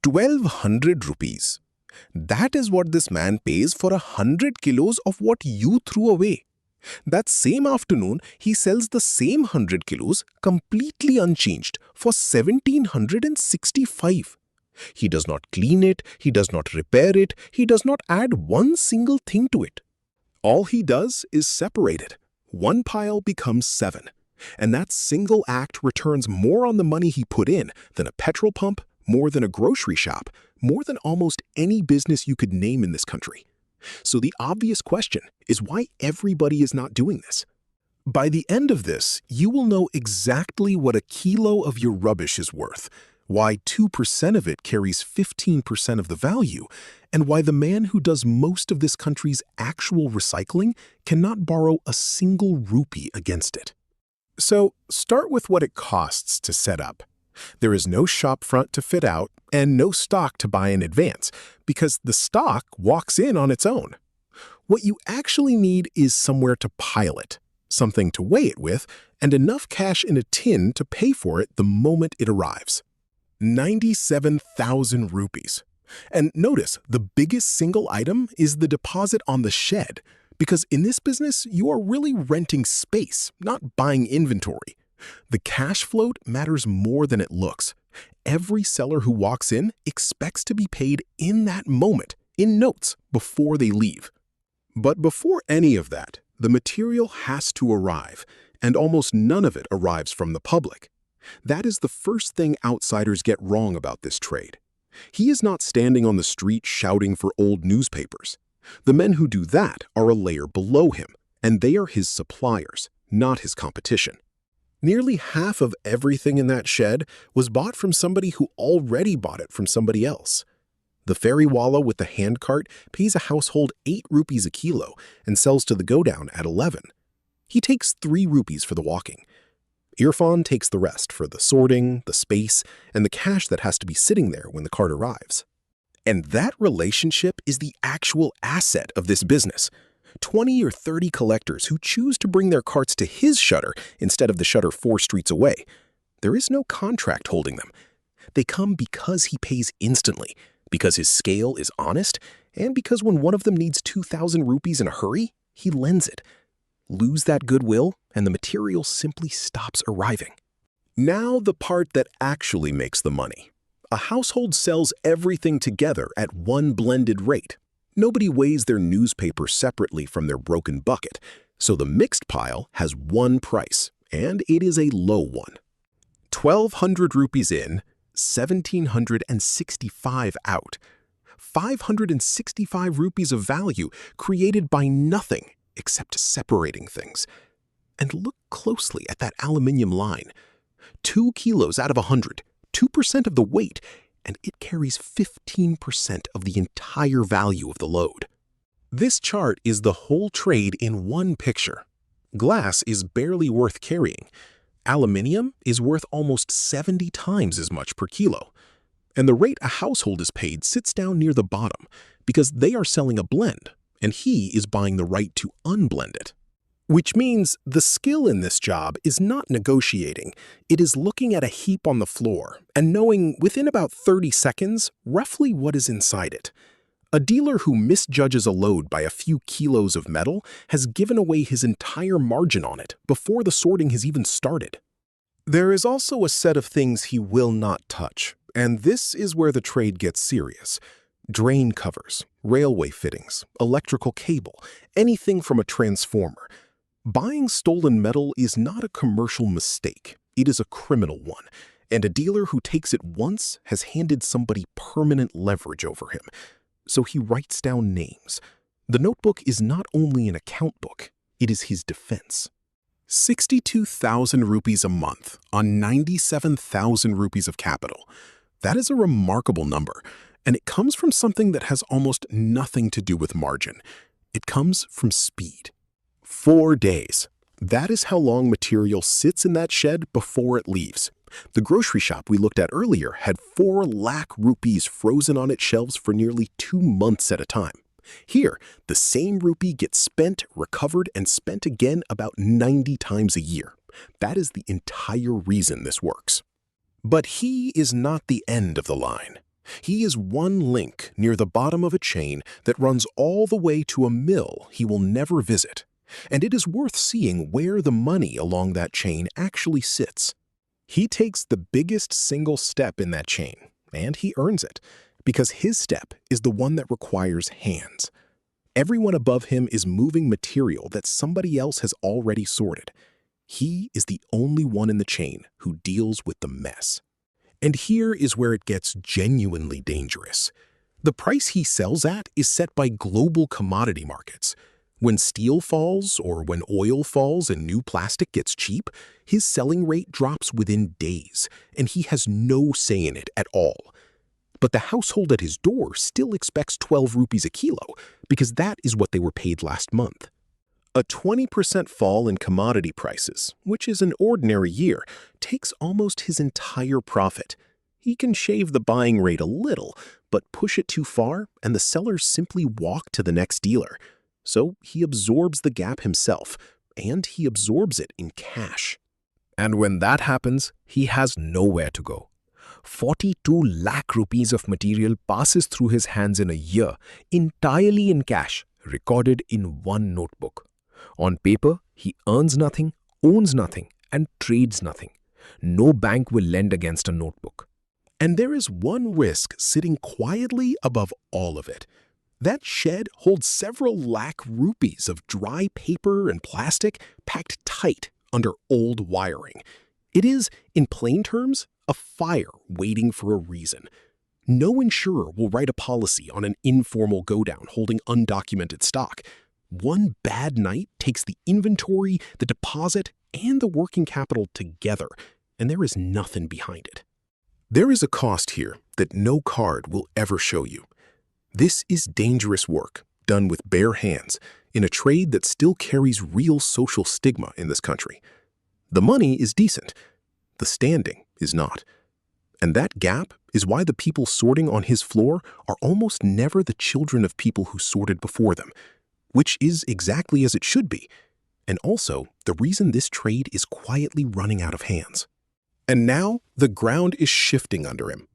1,200 rupees. That is what this man pays for 100 kilos of what you threw away. That same afternoon, he sells the same 100 kilos completely unchanged for 1,765. He does not clean it, he does not repair it, he does not add one single thing to it. All he does is separate it. One pile becomes 7. And that single act returns more on the money he put in than a petrol pump, more than a grocery shop, more than almost any business you could name in this country. So the obvious question is why everybody is not doing this. By the end of this, you will know exactly what a kilo of your rubbish is worth, why 2% of it carries 15% of the value, and why the man who does most of this country's actual recycling cannot borrow a single rupee against it. So start with what it costs to set up. There is no shop front to fit out and no stock to buy in advance because the stock walks in on its own. What you actually need is somewhere to pile it, something to weigh it with, and enough cash in a tin to pay for it the moment it arrives. 97,000 rupees. And notice, the biggest single item is the deposit on the shed, because in this business, you are really renting space, not buying inventory. The cash float matters more than it looks. Every seller who walks in expects to be paid in that moment, in notes, before they leave. But before any of that, the material has to arrive, and almost none of it arrives from the public. That is the first thing outsiders get wrong about this trade. He is not standing on the street shouting for old newspapers. The men who do that are a layer below him, and they are his suppliers, not his competition. Nearly half of everything in that shed was bought from somebody who already bought it from somebody else. The ferrywala with the handcart pays a household 8 rupees a kilo and sells to the go-down at 11. He takes 3 rupees for the walking. Irfan takes the rest for the sorting, the space, and the cash that has to be sitting there when the cart arrives. And that relationship is the actual asset of this business. 20 or 30 collectors who choose to bring their carts to his shutter instead of the shutter 4 streets away. There is no contract holding them. They come because he pays instantly, because his scale is honest, and because when one of them needs 2,000 rupees in a hurry, he lends it. Lose that goodwill, and the material simply stops arriving. Now the part that actually makes the money. A household sells everything together at one blended rate. Nobody weighs their newspaper separately from their broken bucket, so the mixed pile has one price, and it is a low one. 1,200 rupees in, 1,765 out. 565 rupees of value created by nothing except separating things. And look closely at that aluminium line. 2 kilos out of 100, 2% of the weight, and it carries 15% of the entire value of the load. This chart is the whole trade in one picture. Glass is barely worth carrying. Aluminium is worth almost 70 times as much per kilo. And the rate a household is paid sits down near the bottom because they are selling a blend, and he is buying the right to unblend it. Which means the skill in this job is not negotiating. It is looking at a heap on the floor and knowing within about 30 seconds roughly what is inside it. A dealer who misjudges a load by a few kilos of metal has given away his entire margin on it before the sorting has even started. There is also a set of things he will not touch, and this is where the trade gets serious. Drain covers, railway fittings, electrical cable, anything from a transformer. Buying stolen metal is not a commercial mistake, it is a criminal one, and a dealer who takes it once has handed somebody permanent leverage over him. So he writes down names. The notebook is not only an account book, it is his defense. 62,000 rupees a month on 97,000 rupees of capital. That is a remarkable number, and it comes from something that has almost nothing to do with margin. It comes from speed. 4 days. That is how long material sits in that shed before it leaves. The grocery shop we looked at earlier had 4 lakh rupees frozen on its shelves for nearly 2 months at a time. Here, the same rupee gets spent, recovered, and spent again about 90 times a year. That is the entire reason this works. But he is not the end of the line. He is one link near the bottom of a chain that runs all the way to a mill he will never visit, and it is worth seeing where the money along that chain actually sits. He takes the biggest single step in that chain, and he earns it, because his step is the one that requires hands. Everyone above him is moving material that somebody else has already sorted. He is the only one in the chain who deals with the mess. And here is where it gets genuinely dangerous. The price he sells at is set by global commodity markets. When steel falls or when oil falls and new plastic gets cheap, his selling rate drops within days, and he has no say in it at all. But the household at his door still expects 12 rupees a kilo because that is what they were paid last month. A 20% fall in commodity prices, which is an ordinary year, takes almost his entire profit. He can shave the buying rate a little, but push it too far and the sellers simply walk to the next dealer. So he absorbs the gap himself, and he absorbs it in cash. And when that happens, he has nowhere to go. 42 lakh rupees of material passes through his hands in a year, entirely in cash, recorded in one notebook. On paper, he earns nothing, owns nothing, and trades nothing. No bank will lend against a notebook. And there is one risk sitting quietly above all of it. That shed holds several lakh rupees of dry paper and plastic packed tight under old wiring. It is, in plain terms, a fire waiting for a reason. No insurer will write a policy on an informal go-down holding undocumented stock. One bad night takes the inventory, the deposit, and the working capital together, and there is nothing behind it. There is a cost here that no card will ever show you. This is dangerous work done with bare hands in a trade that still carries real social stigma in this country. The money is decent. The standing is not. And that gap is why the people sorting on his floor are almost never the children of people who sorted before them, which is exactly as it should be, and also the reason this trade is quietly running out of hands. And now the ground is shifting under him.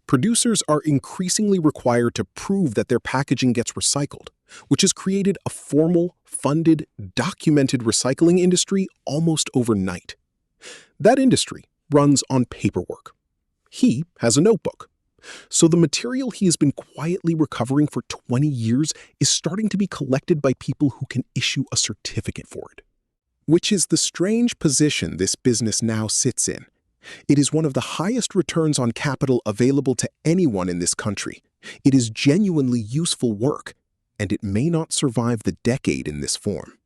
Producers are increasingly required to prove that their packaging gets recycled, which has created a formal, funded, documented recycling industry almost overnight. That industry runs on paperwork. He has a notebook. So the material he has been quietly recovering for 20 years is starting to be collected by people who can issue a certificate for it. Which is the strange position this business now sits in. It is one of the highest returns on capital available to anyone in this country. It is genuinely useful work, and it may not survive the decade in this form.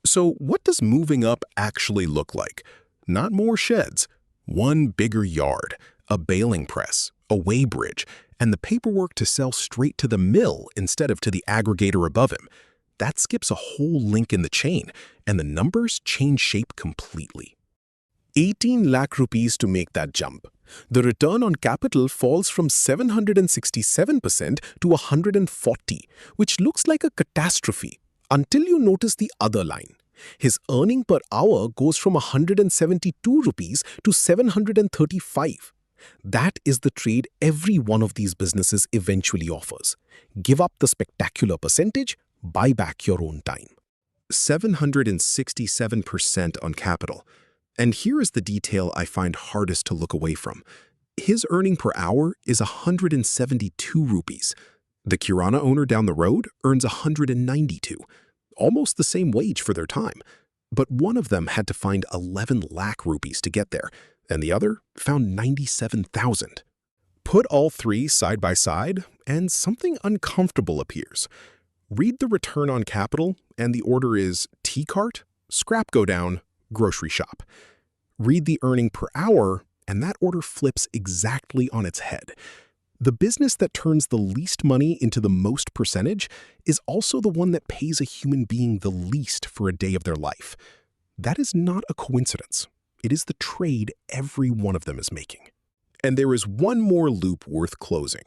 So what does moving up actually look like? Not more sheds. One bigger yard, a baling press, a weighbridge, and the paperwork to sell straight to the mill instead of to the aggregator above him. That skips a whole link in the chain, and the numbers change shape completely. 18 lakh rupees to make that jump. The return on capital falls from 767% to 140%, which looks like a catastrophe until you notice the other line. His earning per hour goes from 172 rupees to 735. That is the trade every one of these businesses eventually offers. Give up the spectacular percentage, buy back your own time. 767% on capital. And here is the detail I find hardest to look away from. His earning per hour is 172 rupees. The kirana owner down the road earns 192, almost the same wage for their time. But one of them had to find 11 lakh rupees to get there, and the other found 97,000. Put all three side by side, and something uncomfortable appears. Read the return on capital, and the order is tea cart, scrap go down, grocery shop. Read the earning per hour, and that order flips exactly on its head. The business that turns the least money into the most percentage is also the one that pays a human being the least for a day of their life. That is not a coincidence. It is the trade every one of them is making. And there is one more loop worth closing.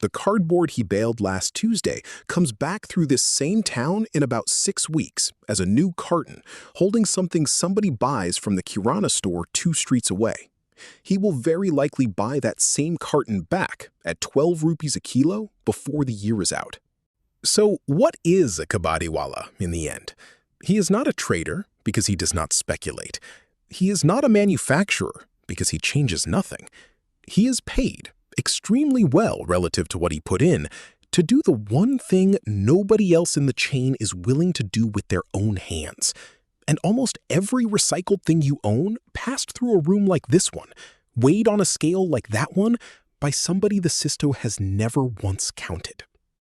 The cardboard he bailed last Tuesday comes back through this same town in about 6 weeks as a new carton, holding something somebody buys from the kirana store 2 streets away. He will very likely buy that same carton back at 12 rupees a kilo before the year is out. So what is a Kabadiwala in the end? He is not a trader because he does not speculate. He is not a manufacturer because he changes nothing. He is paid extremely well relative to what he put in to do the one thing nobody else in the chain is willing to do with their own hands. And almost every recycled thing you own passed through a room like this one, weighed on a scale like that one, by somebody the Sisto has never once counted.